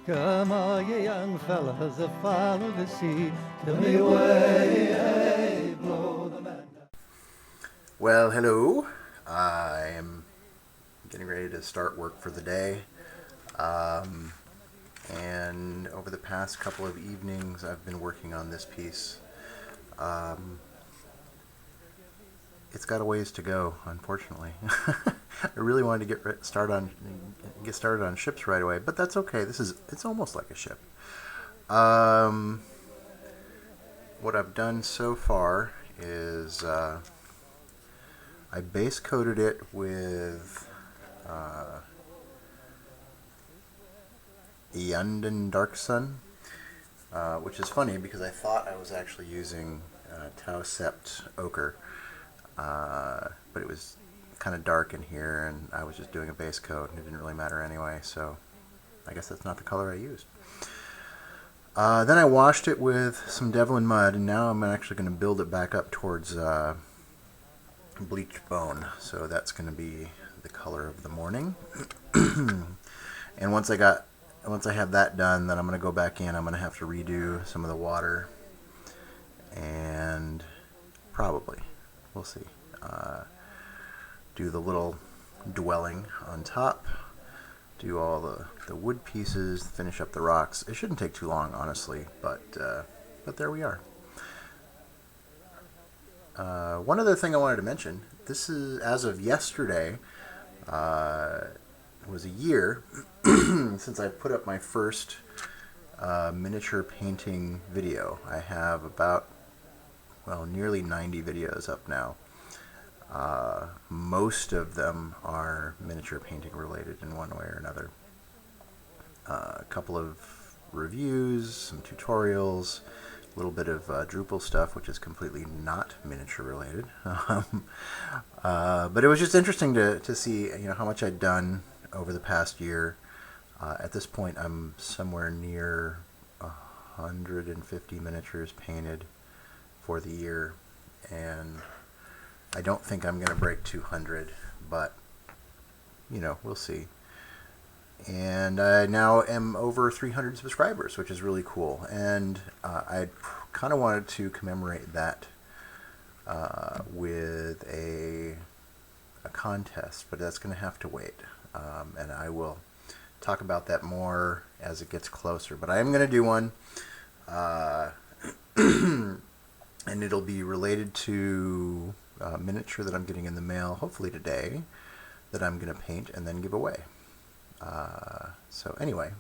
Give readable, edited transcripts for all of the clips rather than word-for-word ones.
Come all you young fellas that follow the sea. Tell me way, blow the man. Well, hello. I am getting ready to start work for the day. And over the past couple of evenings, I've been working on this piece. It's got a ways to go, unfortunately. I really wanted to get started on ships right away, but that's okay. It's almost like a ship. What I've done so far is I base coated it with Eundon Dark Sun, which is funny because I thought I was actually using Tau Sept Ochre, but it was kind of dark in here, and I was just doing a base coat, and it didn't really matter anyway, so I guess that's not the color I used. Then I washed it with some Devlin mud, and now I'm actually going to build it back up towards bleached bone, so that's going to be the color of the morning. And once I have that done, then I'm going to go back in. I'm going to have to redo some of the water, and probably, we'll see, do the little dwelling on top, do all the wood pieces, finish up the rocks. It shouldn't take too long, honestly, but there we are. One other thing I wanted to mention, this is, as of yesterday, it was a year since I put up my first miniature painting video. I have about, nearly 90 videos up now. Most of them are miniature painting related in one way or another. A couple of reviews, some tutorials, a little bit of Drupal stuff, which is completely not miniature related. But it was just interesting to see, how much I'd done over the past year. At this point, I'm somewhere near 150 miniatures painted for the year, and I don't think I'm going to break 200, but, we'll see. And I now am over 300 subscribers, which is really cool. And I kind of wanted to commemorate that with a contest, but that's going to have to wait. And I will talk about that more as it gets closer. But I am going to do one, and it'll be related to a miniature that I'm getting in the mail, hopefully today, that I'm going to paint and then give away. So anyway,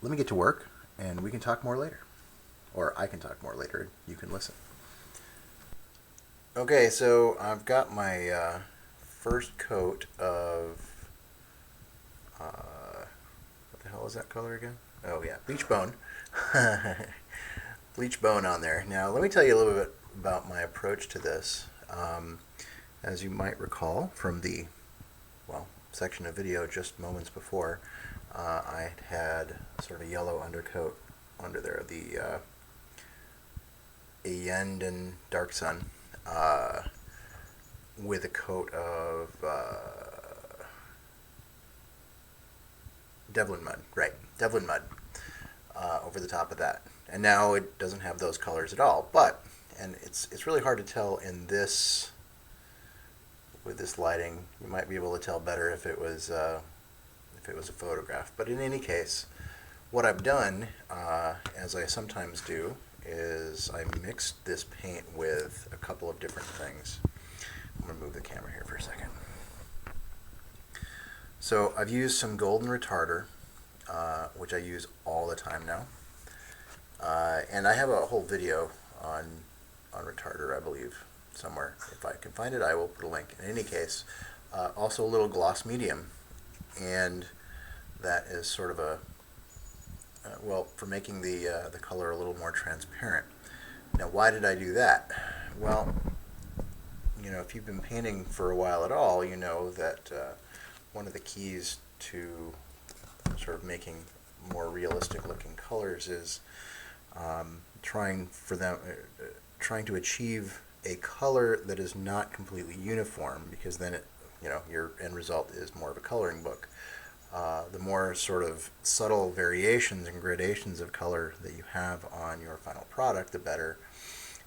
let me get to work, and we can talk more later. Or I can talk more later. You can listen. Okay, so I've got my first coat of... what the hell is that color again? Oh yeah, bleach bone. Bleach bone on there. Now let me tell you a little bit about my approach to this. As you might recall from the section of video just moments before, I had sort of a yellow undercoat under there, the Eundon Dark Sun, with a coat of Devlin mud, Devlin mud over the top of that. And now it doesn't have those colors at all, and it's really hard to tell in this. With this lighting, you might be able to tell better if it was a photograph. But in any case, what I've done, as I sometimes do, is I mixed this paint with a couple of different things. I'm going to move the camera here for a second. So I've used some golden retarder, which I use all the time now. And I have a whole video on retarder, I believe, somewhere. If I can find it, I will put a link. In any case, also a little gloss medium, and that is sort of a for making the color a little more transparent. Now, why did I do that? Well, if you've been painting for a while at all, you know that one of the keys to sort of making more realistic looking colors is trying to achieve a color that is not completely uniform, because then your end result is more of a coloring book. the more sort of subtle variations and gradations of color that you have on your final product, the better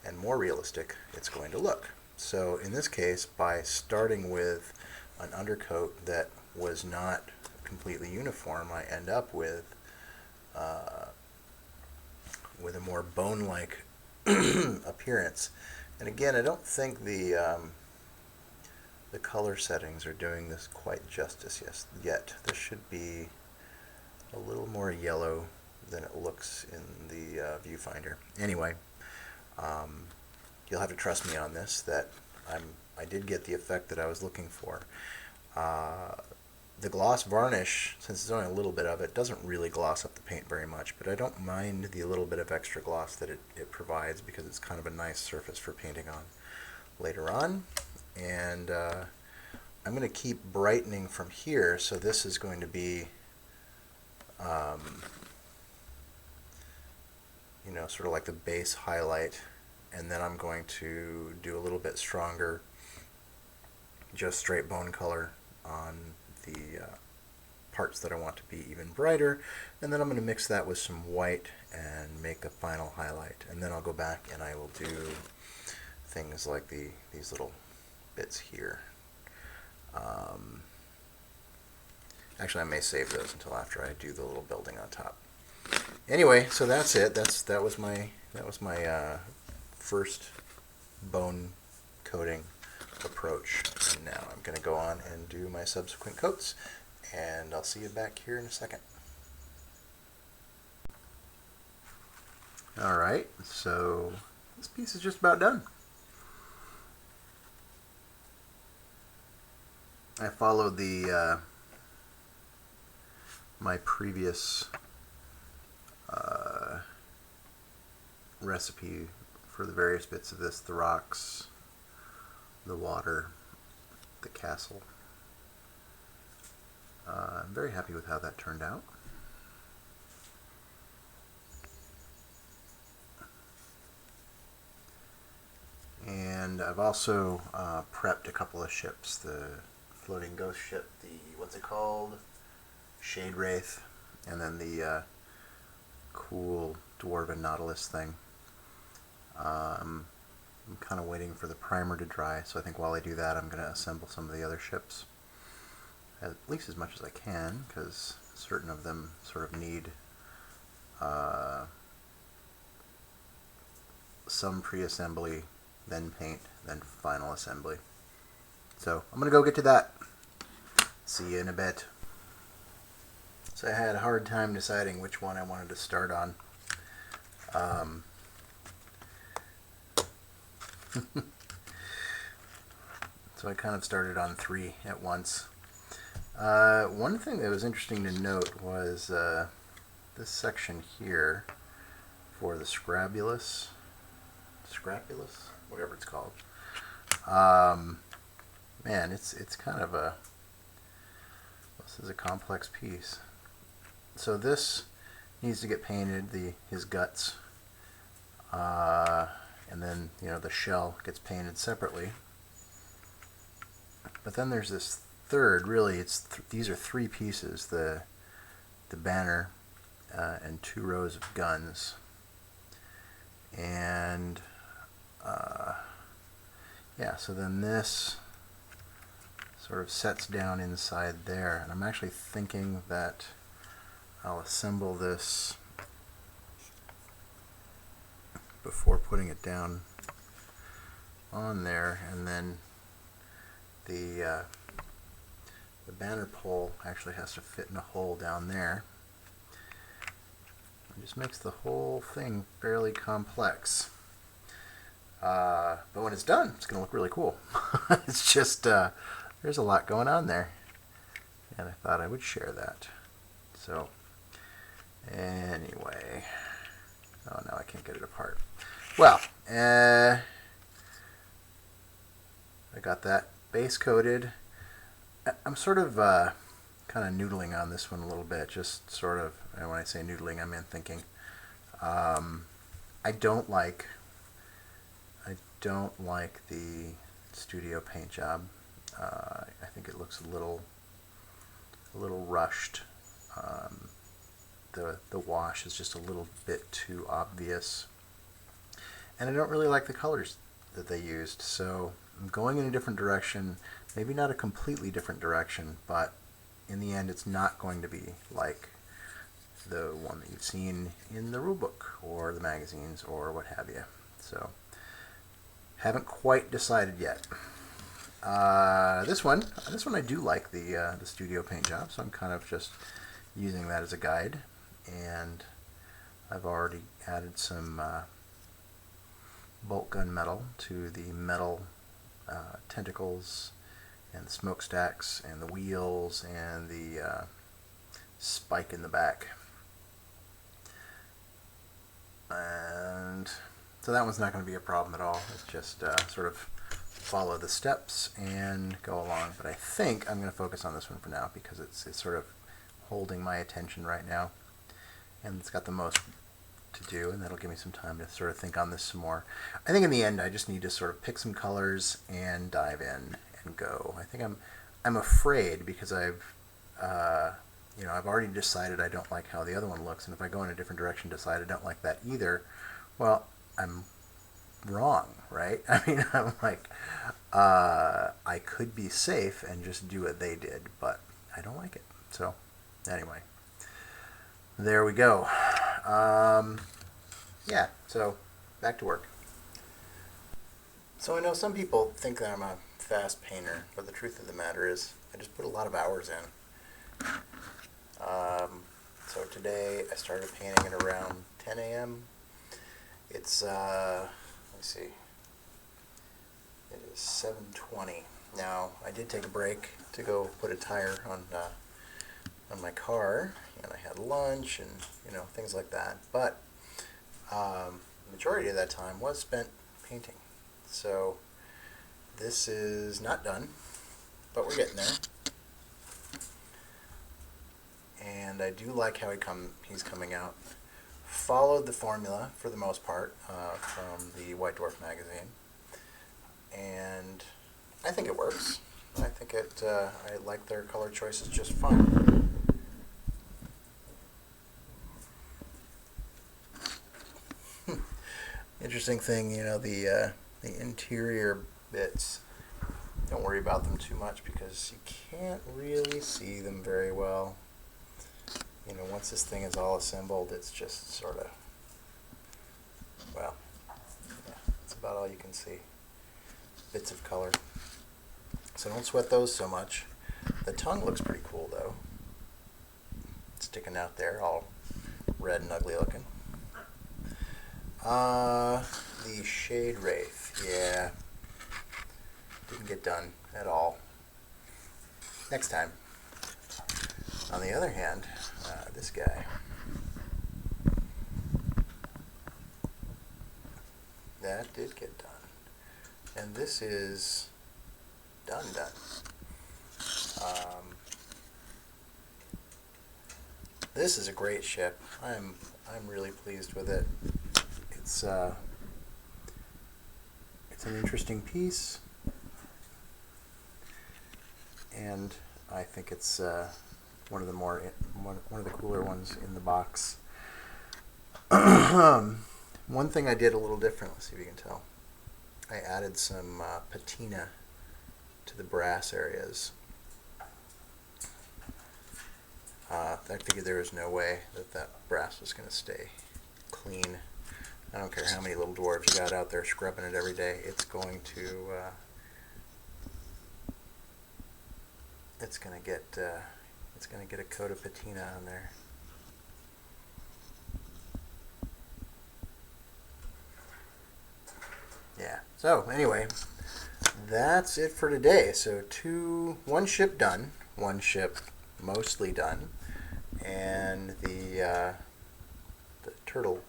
and more realistic it's going to look. So in this case, by starting with an undercoat that was not completely uniform, I end up with a more bone-like appearance. And again, I don't think the color settings are doing this quite justice yet. This should be a little more yellow than it looks in the viewfinder. Anyway, you'll have to trust me on this, that I did get the effect that I was looking for. The gloss varnish, since there's only a little bit of it, doesn't really gloss up the paint very much, but I don't mind the little bit of extra gloss that it provides, because it's kind of a nice surface for painting on later on. And I'm going to keep brightening from here, so this is going to be you know, sort of like the base highlight, and then I'm going to do a little bit stronger just straight bone color on the parts that I want to be even brighter, and then I'm going to mix that with some white and make the final highlight. And then I'll go back and I will do things like these little bits here. Actually, I may save those until after I do the little building on top. Anyway, so that's it. That was my first bone coating approach. And now I'm going to go on and do my subsequent coats, and I'll see you back here in a second. Alright, so this piece is just about done. I followed the my previous recipe for the various bits of this: the rocks, the water, the castle. I'm very happy with how that turned out. And I've also prepped a couple of ships: the floating ghost ship, the, what's it called, Shade Wraith, and then the cool dwarven nautilus thing. I'm kind of waiting for the primer to dry, so I think while I do that, I'm going to assemble some of the other ships, at least as much as I can, because certain of them sort of need some pre-assembly, then paint, then final assembly. So I'm going to go get to that. See you in a bit. So I had a hard time deciding which one I wanted to start on. So I kind of started on 3 at once. One thing that was interesting to note was this section here for the scrapulus, whatever it's called. Man, it's kind of this is a complex piece. So this needs to get painted, his guts, and then, you know, the shell gets painted separately. But then there's this third, really these are 3 pieces: the banner and 2 rows of guns. And yeah, so then this sort of sets down inside there, and I'm actually thinking that I'll assemble this before putting it down on there, and then the banner pole actually has to fit in a hole down there. It just makes the whole thing fairly complex. But when it's done, it's going to look really cool. It's just, there's a lot going on there, and I thought I would share that. So, anyway, oh, now I can't get it apart. Well, I got that base coated. I'm sort of kind of noodling on this one a little bit, just sort of, and when I say noodling, I mean thinking. I don't like the studio paint job. I think it looks a little a little rushed. The wash is just a little bit too obvious. And I don't really like the colors that they used, so I'm going in a different direction, maybe not a completely different direction, but in the end it's not going to be like the one that you've seen in the rulebook or the magazines or what have you. So haven't quite decided yet. This one I do like the studio paint job, so I'm kind of just using that as a guide, and I've already added some bolt gun metal to the metal tentacles and the smokestacks and the wheels and the spike in the back. And so that one's not going to be a problem at all. It's just sort of follow the steps and go along. But I think I'm going to focus on this one for now because it's sort of holding my attention right now, and it's got the most to do, and that'll give me some time to sort of think on this some more. I think in the end I just need to sort of pick some colors and dive in and go. I think I'm afraid because I've already decided I don't like how the other one looks, and if I go in a different direction, decide I don't like that either, well, I'm wrong, right? I mean, I'm like, I could be safe and just do what they did, but I don't like it. So anyway, there we go. Yeah, so back to work. So I know some people think that I'm a fast painter, but the truth of the matter is I just put a lot of hours in. So today I started painting at around 10 a.m. It's, let's see, it is 7:20. Now, I did take a break to go put a tire on my car, and I had lunch and, things like that. But the majority of that time was spent painting. So this is not done, but we're getting there. And I do like how he's coming out. Followed the formula for the most part from the White Dwarf magazine, and I think it works. I think I like their color choices just fine. Interesting thing, the interior bits. Don't worry about them too much because you can't really see them very well. Once this thing is all assembled, it's just sort of, well, yeah, it's about all you can see. Bits of color. So don't sweat those so much. The tongue looks pretty cool, though. It's sticking out there, all red and ugly looking. The Shade Wraith, yeah, didn't get done at all. Next time. On the other hand, this guy, that did get done, and this is done. This is a great ship. I'm really pleased with it. It's an interesting piece, and I think it's one of the cooler ones in the box. One thing I did a little different. Let's see if you can tell. I added some patina to the brass areas. I figured there was no way that brass was going to stay clean. I don't care how many little dwarves you got out there scrubbing it every day. It's going to get a coat of patina on there. Yeah. So anyway, that's it for today. So one ship done, one ship mostly done, and the turtle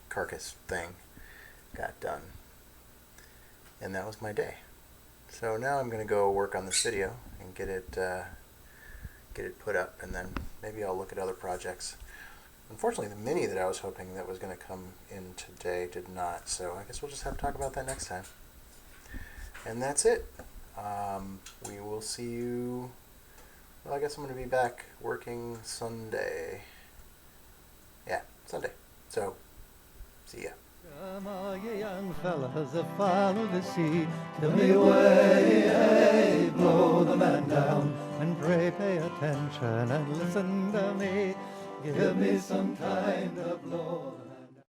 carcass thing got done, and that was my day. So now I'm going to go work on this video and get it put up, and then maybe I'll look at other projects. Unfortunately, the mini that I was hoping that was going to come in today did not, so I guess we'll just have to talk about that next time. And that's it. We will see you, Well, I guess I'm going to be back working Sunday. Yeah, Sunday. So, see ya. Come all you young fellas that follow the sea. Tell me way, hey, blow the man down. And pray pay attention and listen to me. Give me some time to blow the